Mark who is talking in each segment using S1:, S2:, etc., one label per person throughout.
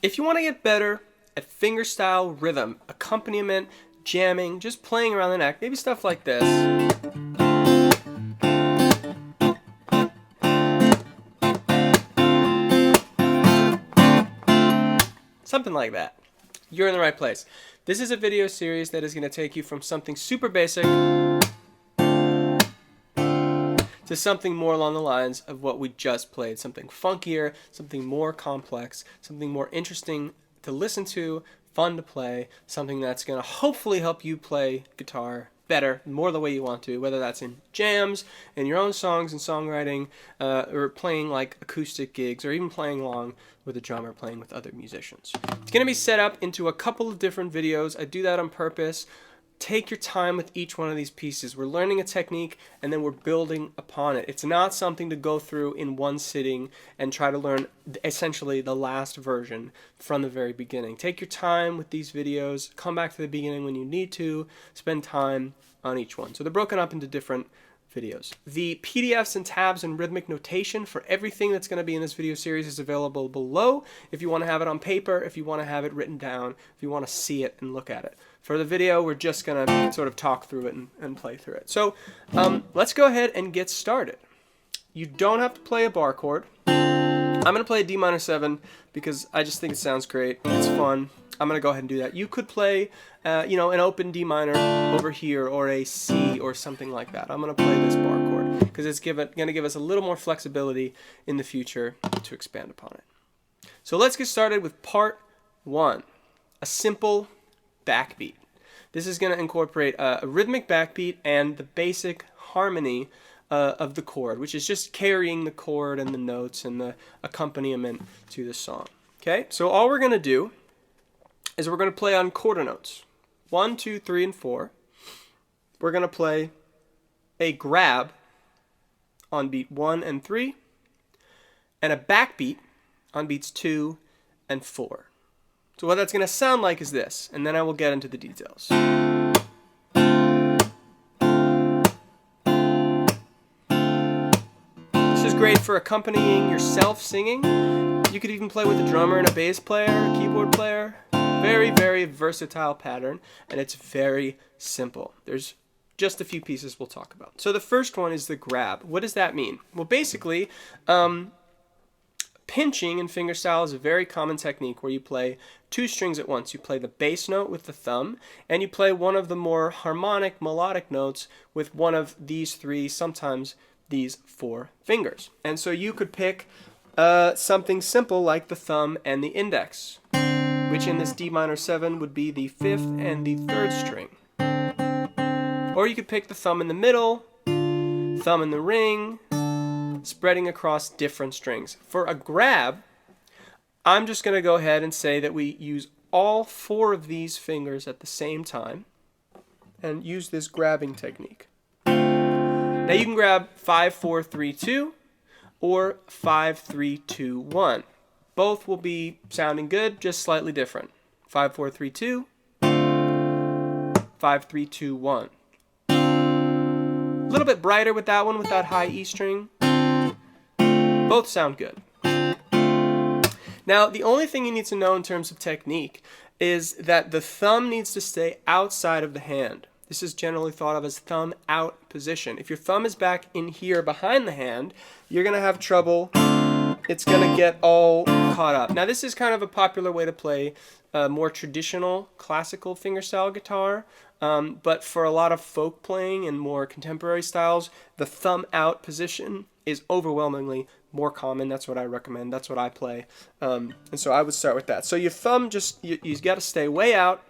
S1: If you want to get better at fingerstyle rhythm, accompaniment, jamming, just playing around the neck, maybe stuff like this. Something like that. You're in the right place. This is a video series that is going to take you from something super basic to something more along the lines of what we just played. Something funkier, something more complex, something more interesting to listen to, fun to play, something that's going to hopefully help you play guitar better, more the way you want to, whether that's in jams, in your own songs and songwriting, or playing like acoustic gigs, or even playing along with a drummer, playing with other musicians. It's going to be set up into a couple of different videos. I do that on purpose. Take your time with each one of these pieces. We're learning a technique and then we're building upon it. It's not something to go through in one sitting and try to learn essentially the last version from the very beginning. Take your time with these videos. Come back to the beginning when you need to. Spend time on each one. So they're broken up into different videos. The PDFs and tabs and rhythmic notation for everything that's going to be in this video series is available below if you want to have it on paper, if you want to have it written down, if you want to see it and look at it. For the video, we're just going to sort of talk through it and play through it. So let's go ahead and get started. You don't have to play a bar chord. I'm going to play a D minor 7 because I just think it sounds great. It's fun. I'm going to go ahead and do that. You could play, an open D minor over here or a C or something like that. I'm going to play this bar chord because it's going to give us a little more flexibility in the future to expand upon it. So let's get started with part 1, a simple backbeat. This is going to incorporate a rhythmic backbeat and the basic harmony of the chord, which is just carrying the chord and the notes and the accompaniment to the song. Okay, so all we're going to do is we're going to play on quarter notes. 1, 2, 3, and 4. We're going to play a grab on beat 1 and 3 and a backbeat on beats 2 and 4. So what that's going to sound like is this, and then I will get into the details. This is great for accompanying yourself singing. You could even play with a drummer and a bass player, a keyboard player. Very, very versatile pattern, and it's very simple. There's just a few pieces we'll talk about. So the first one is the grab. What does that mean? Well, basically, pinching in fingerstyle is a very common technique where you play 2 strings at once. You play the bass note with the thumb, and you play one of the more harmonic, melodic notes with one of these 3, sometimes these 4 fingers. And so you could pick something simple like the thumb and the index, which in this D minor 7 would be the 5th and the 3rd string. Or you could pick the thumb in the middle, thumb in the ring, spreading across different strings. For a grab, I'm just going to go ahead and say that we use all 4 of these fingers at the same time and use this grabbing technique. Now you can grab 5, 4, 3, 2 or 5, 3, 2, 1. Both will be sounding good, just slightly different. 5, 4, 3, 2, 5, 3, 2, 1. A little bit brighter with that one, with that high E string. Both sound good. Now, the only thing you need to know in terms of technique is that the thumb needs to stay outside of the hand. This is generally thought of as thumb out position. If your thumb is back in here behind the hand, you're going to have trouble. It's going to get all caught up. Now, this is kind of a popular way to play more traditional classical fingerstyle guitar, but for a lot of folk playing and more contemporary styles, the thumb out position is overwhelmingly more common. That's what I recommend. That's what I play. And so I would start with that. So your thumb you got to stay way out,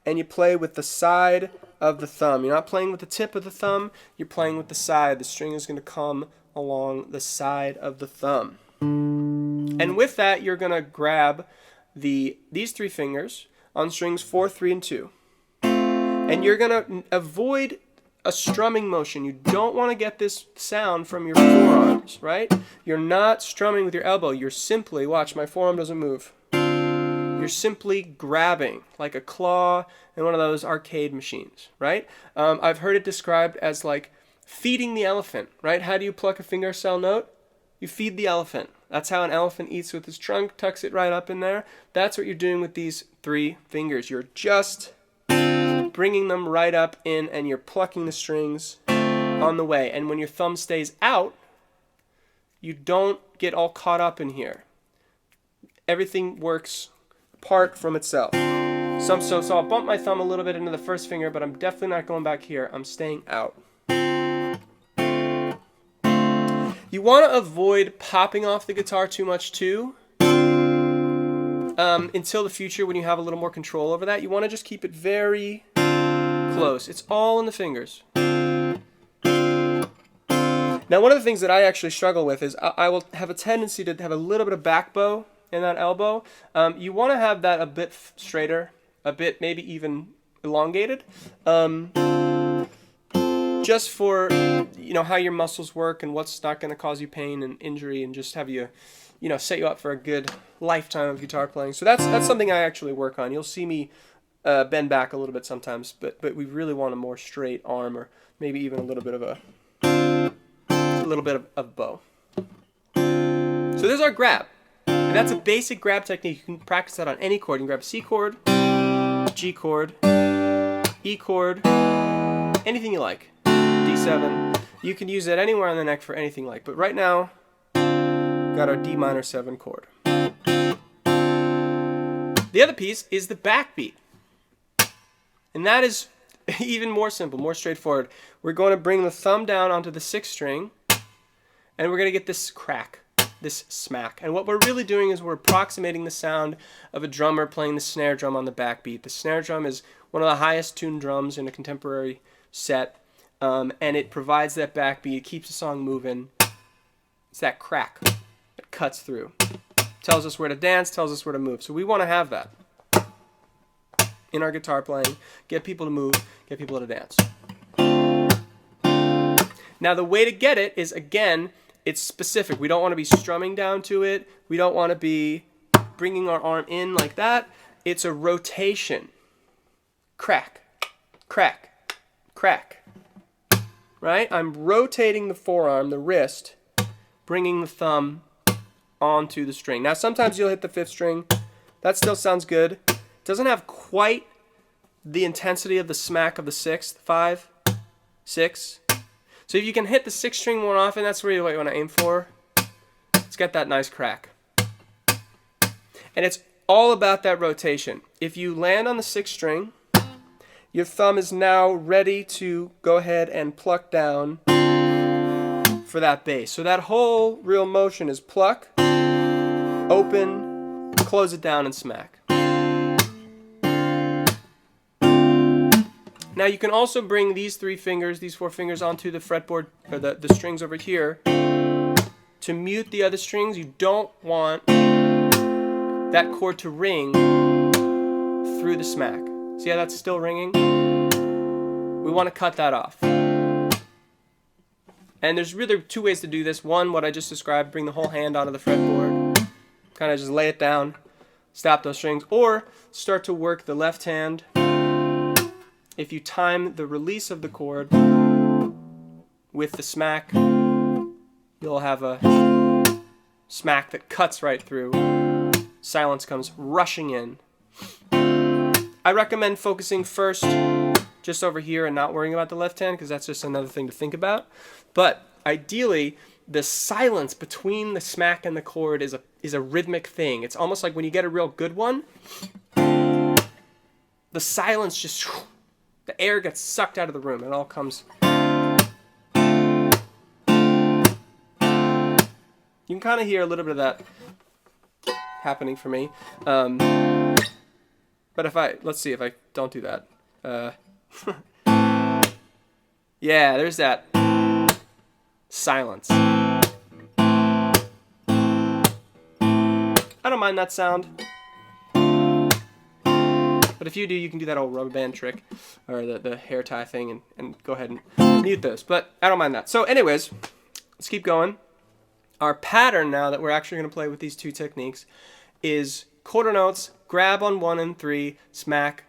S1: and you play with the side of the thumb. You're not playing with the tip of the thumb. You're playing with the side. The string is going to come along the side of the thumb. And with that, you're going to grab these 3 fingers on strings 4, 3, and 2. And you're going to avoid a strumming motion. You don't want to get this sound from your forearms, right? You're not strumming with your elbow. You're simply, watch, my forearm doesn't move. You're simply grabbing like a claw in one of those arcade machines, right? I've heard it described as like feeding the elephant, right? How do you pluck a fingerstyle note? You feed the elephant. That's how an elephant eats with his trunk, tucks it right up in there. That's what you're doing with these 3 fingers. You're just bringing them right up in, and you're plucking the strings on the way. And when your thumb stays out, you don't get all caught up in here. Everything works apart from itself. So I'll bump my thumb a little bit into the first finger, but I'm definitely not going back here. I'm staying out. You want to avoid popping off the guitar too much too. Until the future when you have a little more control over that. You want to just keep it very close. It's all in the fingers. Now, one of the things that I actually struggle with is I will have a tendency to have a little bit of back bow in that elbow. You want to have that a bit straighter, a bit maybe even elongated, just for how your muscles work and what's not going to cause you pain and injury, and just have you, set you up for a good lifetime of guitar playing. So that's something I actually work on. You'll see me bend back a little bit sometimes, but we really want a more straight arm, or maybe even a little bit of bow. So there's our grab. And that's a basic grab technique. You can practice that on any chord. You can grab C chord, G chord, E chord, anything you like. D7. You can use that anywhere on the neck for anything you like. But right now, we've got our D minor 7 chord. The other piece is the backbeat. And that is even more simple, more straightforward. We're going to bring the thumb down onto the 6th string, and we're going to get this crack, this smack. And what we're really doing is we're approximating the sound of a drummer playing the snare drum on the backbeat. The snare drum is one of the highest tuned drums in a contemporary set, and it provides that backbeat. It keeps the song moving. It's that crack that cuts through. Tells us where to dance, tells us where to move. So we want to have that in our guitar playing. Get people to move, get people to dance. Now the way to get it is, again, it's specific. We don't want to be strumming down to it. We don't want to be bringing our arm in like that. It's a rotation. Crack, crack, crack. Right? I'm rotating the forearm, the wrist, bringing the thumb onto the string. Now sometimes you'll hit the 5th string. That still sounds good. It doesn't have quite the intensity of the smack of the 6th. 5, 6. So if you can hit the 6th string more often, that's really what you want to aim for. It's got that nice crack. And it's all about that rotation. If you land on the 6th string, your thumb is now ready to go ahead and pluck down for that bass. So that whole real motion is pluck, open, close it down, and smack. Now you can also bring these 3 fingers, these 4 fingers onto the fretboard, or the strings over here, to mute the other strings. You don't want that chord to ring through the smack. See how that's still ringing? We want to cut that off. And there's really 2 ways to do this. One, what I just described, bring the whole hand onto the fretboard, kind of just lay it down, stop those strings, or start to work the left hand. If you time the release of the chord with the smack, you'll have a smack that cuts right through. Silence comes rushing in. I recommend focusing first just over here and not worrying about the left hand, because that's just another thing to think about. But ideally, the silence between the smack and the chord is a rhythmic thing. It's almost like when you get a real good one, the silence just... the air gets sucked out of the room. It all comes. You can kind of hear a little bit of that happening for me. But let's see if I don't do that. Yeah, there's that silence. I don't mind that sound. But if you do, you can do that old rubber band trick, or the hair tie thing, and go ahead and mute those. But I don't mind that. So anyways, let's keep going. Our pattern now that we're actually going to play with these 2 techniques is quarter notes, grab on 1 and 3, smack,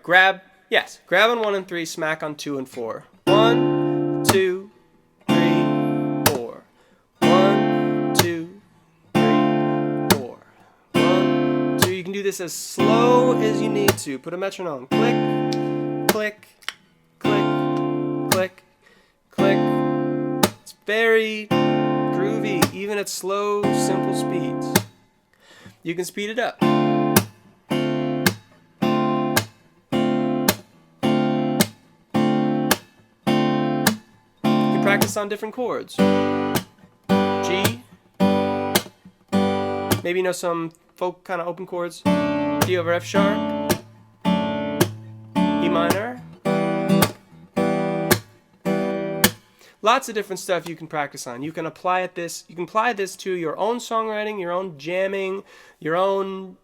S1: grab on 1 and 3, smack on 2 and 4. 1, 2, 3, 4. 1, 2, 3, this as slow as you need to. Put a metronome. Click, click, click, click, click. It's very groovy, even at slow, simple speeds. You can speed it up. You can practice on different chords. G. Maybe you know some folk kind of open chords. D over F sharp. E minor. Lots of different stuff you can practice on. You can apply this to your own songwriting, your own jamming, your own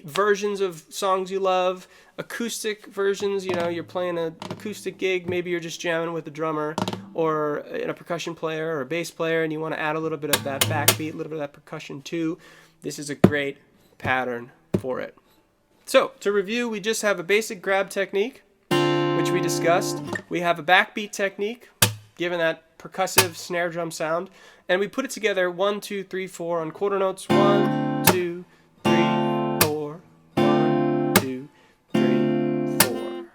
S1: versions of songs you love, acoustic versions. You know, you're playing an acoustic gig, maybe you're just jamming with a drummer or a percussion player or a bass player, and you want to add a little bit of that backbeat, a little bit of that percussion too. This is a great pattern for it. So, to review, we just have a basic grab technique, which we discussed. We have a backbeat technique, given that percussive snare drum sound, and we put it together 1, 2, 3, 4 on quarter notes. 1, 2, 3, 4. 1, 2, 3, 4.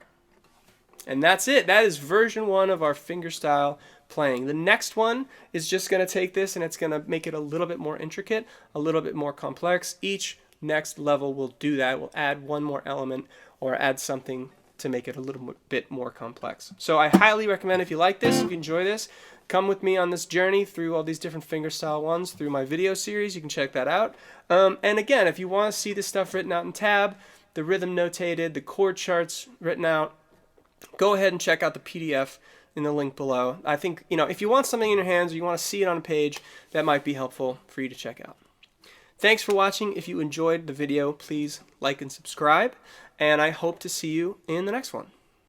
S1: And that's it. That is version 1 of our fingerstyle playing. The next one is just going to take this and it's going to make it a little bit more intricate, a little bit more complex. Each next level will do that. We'll add one more element or add something to make it a little bit more complex. So I highly recommend, if you like this, if you enjoy this, come with me on this journey through all these different fingerstyle ones through my video series. You can check that out. And again, if you want to see this stuff written out in tab, the rhythm notated, the chord charts written out, go ahead and check out the PDF in the link below. I think, you know, if you want something in your hands or you want to see it on a page, that might be helpful for you to check out. Thanks for watching. If you enjoyed the video, please like and subscribe, and I hope to see you in the next one.